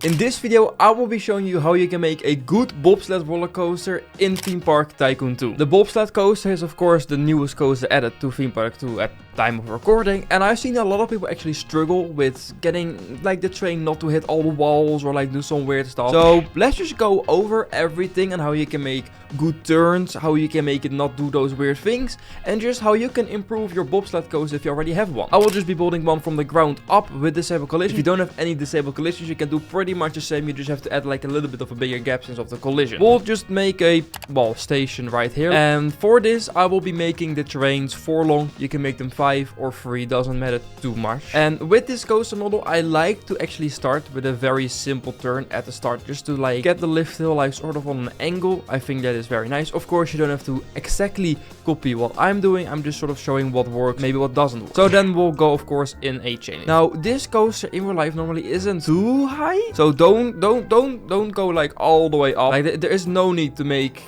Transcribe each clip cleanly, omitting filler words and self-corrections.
In this video, I will be showing you how you can make a good bobsled roller coaster in Theme Park Tycoon 2. The bobsled coaster is of course the newest coaster added to Theme Park 2 at time of recording, and I've seen a lot of people actually struggle with getting like the train not to hit all the walls or like do some weird stuff. So let's just go over everything and how you can make good turns, how you can make it not do those weird things, and just how you can improve your bobsled coaster if you already have one. I will just be building one from the ground up with disabled collision. If you don't have any disabled collisions, you can do pretty much the same. You just have to add like a little bit of a bigger gap since of the collision. We'll just make a, well, station right here. And for this, I will be making the terrains 4 long. You can make them 5 or 3, doesn't matter too much. And with this coaster model, I like to actually start with a very simple turn at the start, just to like get the lift hill like sort of on an angle. I think that is very nice. Of course, you don't have to exactly copy what I'm doing. I'm just sort of showing what works, maybe what doesn't work. So then we'll go, of course, in a chain. Now, this coaster in real life normally isn't too high, so don't go like all the way up. Like there is no need to make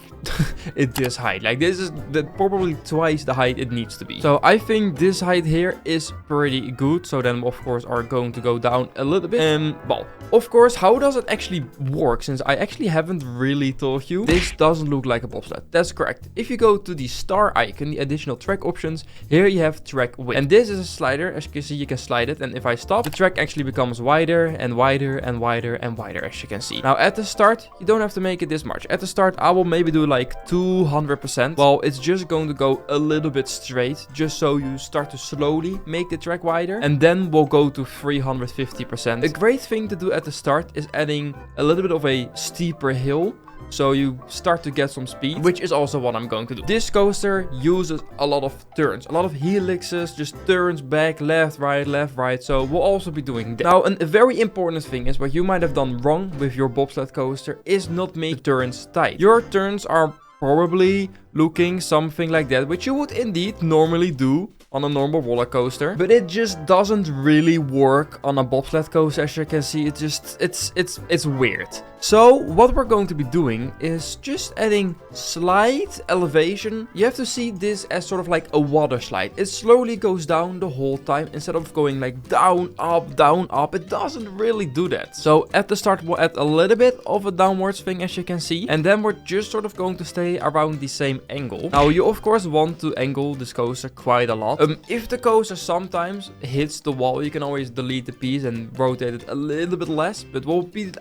it this height. Like this is probably twice the height it needs to be. So I think this height here is pretty good. So then of course are going to go down a little bit. Well, of course, how does it actually work? Since I actually haven't really told you, this doesn't look like a bobsled. That's correct. If you go to the star icon, the additional track options, here you have track width. And this is a slider. As you can see, you can slide it. And if I stop, the track actually becomes wider and wider and wider and wider, as you can see. Now at the start, you don't have to make it this much. At the start, I will maybe do like 200%. Well, it's just going to go a little bit straight, just so you start to slowly make the track wider, and then we'll go to 350%. A great thing to do at the start is adding a little bit of a steeper hill, so you start to get some speed, which is also what I'm going to do. This coaster uses a lot of turns, a lot of helixes, just turns back, left, right, so we'll also be doing that. Now, a very important thing is what you might have done wrong with your bobsled coaster is not make the turns tight. Your turns are probably looking something like that, which you would indeed normally do on a normal roller coaster, but it just doesn't really work on a bobsled coaster. As you can see, it's weird. So what we're going to be doing is just adding slight elevation. You have to see this as sort of like a water slide. It slowly goes down the whole time instead of going like down, up. It doesn't really do that. So at the start, we'll add a little bit of a downwards thing, as you can see, and then we're just sort of going to stay around the same angle. Now, you of course want to angle this coaster quite a lot. If the coaster sometimes hits the wall, you can always delete the piece and rotate it a little bit less, but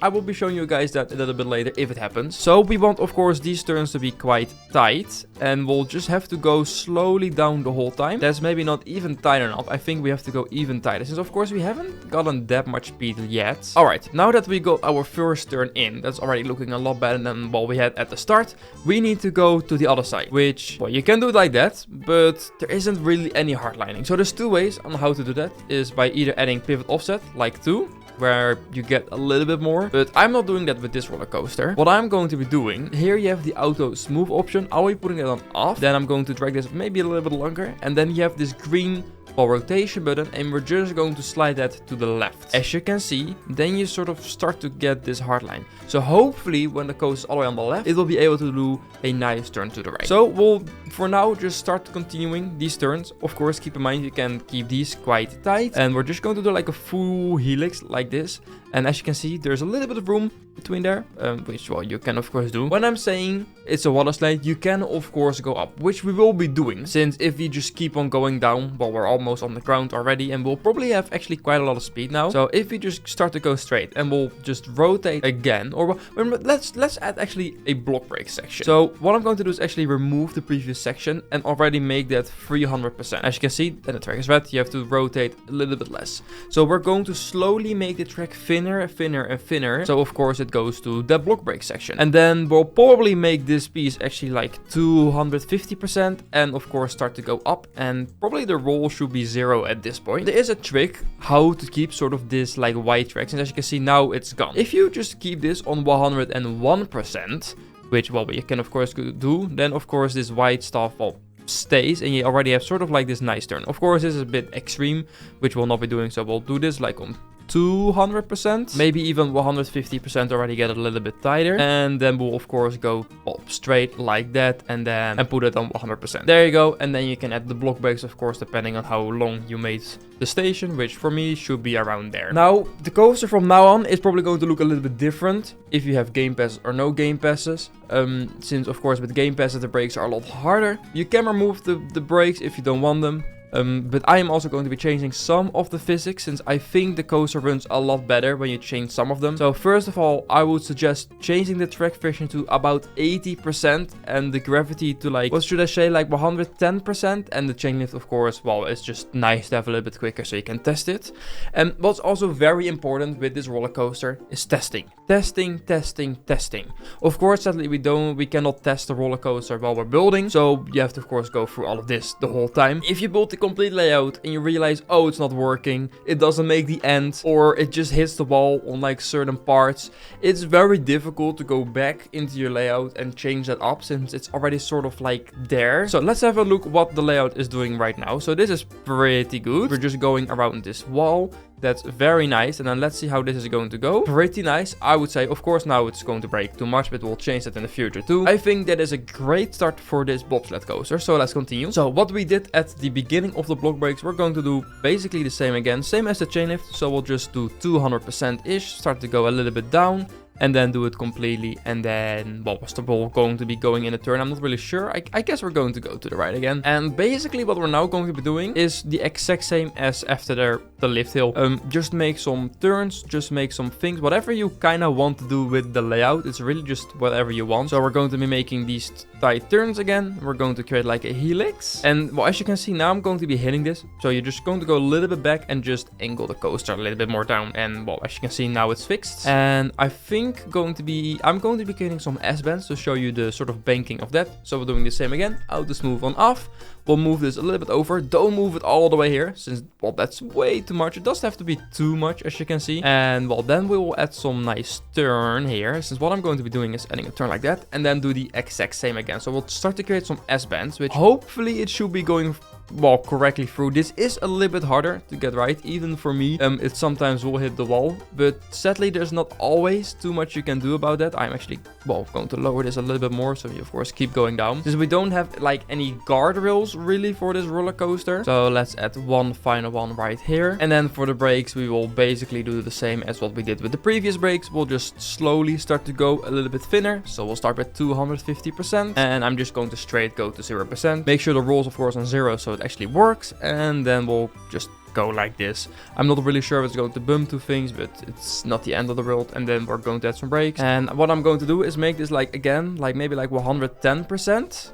I will be showing you guys that a little bit later if it happens. So we want of course these turns to be quite tight, and we'll just have to go slowly down the whole time. That's maybe not even tight enough. I think we have to go even tighter, since of course we haven't gotten that much speed yet. Alright, now that we got our first turn in, that's already looking a lot better than what we had at the start. We need to go to the other side, which, well, you can do it like that, but there isn't really any hard lining. So there's 2 ways on how to do that, is by either adding pivot offset like 2, where you get a little bit more, but I'm not doing that with this roller coaster. What I'm going to be doing, here you have the auto smooth option. I'll be putting it on off, then I'm going to drag this maybe a little bit longer, and then you have this green rotation button, and we're just going to slide that to the left. As you can see, then you sort of start to get this hard line. So hopefully when the coaster is all the way on the left, it will be able to do a nice turn to the right. So we'll for now just start continuing these turns. Of course, keep in mind you can keep these quite tight, and we're just going to do like a full helix like this. And as you can see, there's a little bit of room between there, which, well, you can of course do. When I'm saying it's a water slide, you can of course go up, which we will be doing, since if we just keep on going down, well, we're almost on the ground already, and we'll probably have actually quite a lot of speed now. So if we just start to go straight, and we'll just rotate again, or let's add actually a block break section. So what I'm going to do is actually remove the previous section and already make that 300%. As you can see, then the track is red, you have to rotate a little bit less. So we're going to slowly make the track thinner, and thinner. So of course it goes to the block break section, and then we'll probably make this piece actually like 250%, and of course start to go up, and probably the roll should be 0 at this point. There is a trick how to keep sort of this like white track, and as you can see now it's gone. If you just keep this on 101%, which, well, you can of course do, then of course this white stuff, well, stays, and you already have sort of like this nice turn. Of course this is a bit extreme, which we'll not be doing, so we'll do this like on 200%, maybe even 150% already get it a little bit tighter. And then we'll of course go straight like that and put it on 100%. There you go. And then you can add the block breaks, of course, depending on how long you made the station, which for me should be around there. Now, the coaster from now on is probably going to look a little bit different if you have game passes or no game passes. Since of course with game passes the brakes are a lot harder. You can remove the brakes if you don't want them. But I am also going to be changing some of the physics, since I think the coaster runs a lot better when you change some of them. So first of all, I would suggest changing the track friction to about 80% and the gravity to like, what should I say, like 110%. And the chain lift, of course, well, it's just nice to have a little bit quicker so you can test it. And what's also very important with this roller coaster is testing. Testing. Of course, sadly, we cannot test the roller coaster while we're building. So you have to, of course, go through all of this the whole time. If you build the complete layout and you realize, oh, it's not working, it doesn't make the end, or it just hits the wall on like certain parts, it's very difficult to go back into your layout and change that up, since it's already sort of like there. So let's have a look what the layout is doing right now. So this is pretty good. We're just going around this wall. That's very nice. And then let's see how this is going to go. Pretty nice, I would say. Of course, now it's going to break too much, but we'll change that in the future too. I think that is a great start for this bobsled coaster. So let's continue. So what we did at the beginning of the block breaks, we're going to do basically the same again. Same as the chain lift. So we'll just do 200%-ish. Start to go a little bit down. And then do it completely. And then, well, was the ball going to be going in a turn? I'm not really sure. I guess we're going to go to the right again. And basically what we're now going to be doing is the exact same as after the lift hill. Just make some turns, just make some things. Whatever you kind of want to do with the layout. It's really just whatever you want. So we're going to be making these tight turns again. We're going to create like a helix. And well, as you can see, now I'm going to be hitting this. So you're just going to go a little bit back and just angle the coaster a little bit more down. And well, as you can see, now it's fixed. And I think I'm going to be creating some S-bands to show you the sort of banking of that. So we're doing the same again. Auto smooth on off. We'll move this a little bit over. Don't move it all the way here, since, well, that's way too much. It doesn't have to be too much, as you can see. And, well, then we will add some nice turn here, since what I'm going to be doing is adding a turn like that, and then do the exact same again. So we'll start to create some S-bands, which hopefully it should be going, well, correctly through. This is a little bit harder to get right, even for me. It sometimes will hit the wall, but sadly there's not always too much you can do about that. I'm actually, well, going to lower this a little bit more, so you of course keep going down, since we don't have like any guardrails really for this roller coaster. So let's add one final one right here. And then for the brakes, we will basically do the same as what we did with the previous brakes. We'll just slowly start to go a little bit thinner. So we'll start with 250%, and I'm just going to straight go to 0%. Make sure the roll's of course on 0 so it actually works, and then we'll just go like this. I'm not really sure if it's going to bump to things, but it's not the end of the world. And then we're going to add some brakes, and what I'm going to do is make this like again, like maybe like 110%.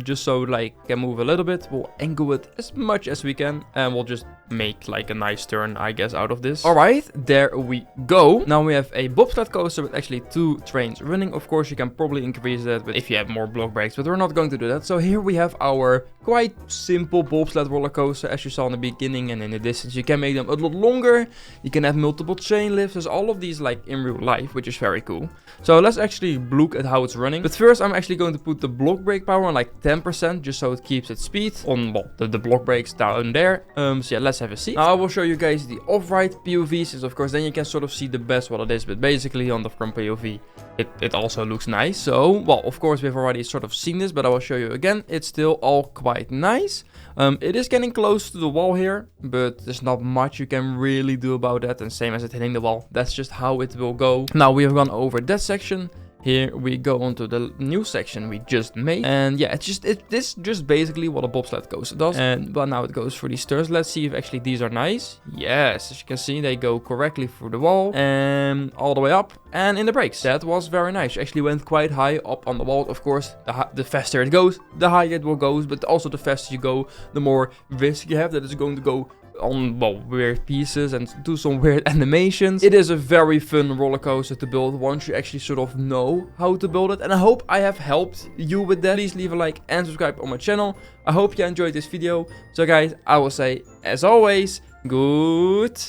Just so like can move a little bit. We'll angle it as much as we can, and we'll just make like a nice turn, I guess, out of this. All right, there we go. Now we have a bobsled coaster with actually 2 trains running. Of course, you can probably increase that if you have more block breaks, but we're not going to do that. So here we have our quite simple bobsled roller coaster, as you saw in the beginning and in the distance. You can make them a lot longer. You can have multiple chain lifts. There's all of these like in real life, which is very cool. So let's actually look at how it's running. But first, I'm actually going to put the block brake power on like 10%, just so it keeps its speed on, well, the block brakes down there. So yeah, let's have a see. Now I will show you guys the off-ride POV, since of course then you can sort of see the best what it is, but basically on the front POV it also looks nice. So, well, of course we've already sort of seen this, but I will show you again. It's still all quite nice. It is getting close to the wall here, but there's not much you can really do about that, and same as it hitting the wall, that's just how it will go. Now we have gone over that section. Here we go onto the new section we just made. And yeah, this is just basically what a bobsled coaster does. And well, now it goes through these turns. Let's see if actually these are nice. Yes, as you can see, they go correctly through the wall and all the way up and in the brakes. That was very nice. Actually went quite high up on the wall. Of course, the faster it goes, the higher it will go. But also the faster you go, the more risk you have that it's going to go on, well, weird pieces and do some weird animations. It is a very fun roller coaster to build once you actually sort of know how to build it, and I hope I have helped you with that. Please leave a like and subscribe on my channel. I hope you enjoyed this video. So guys, I will say, as always, goodbye.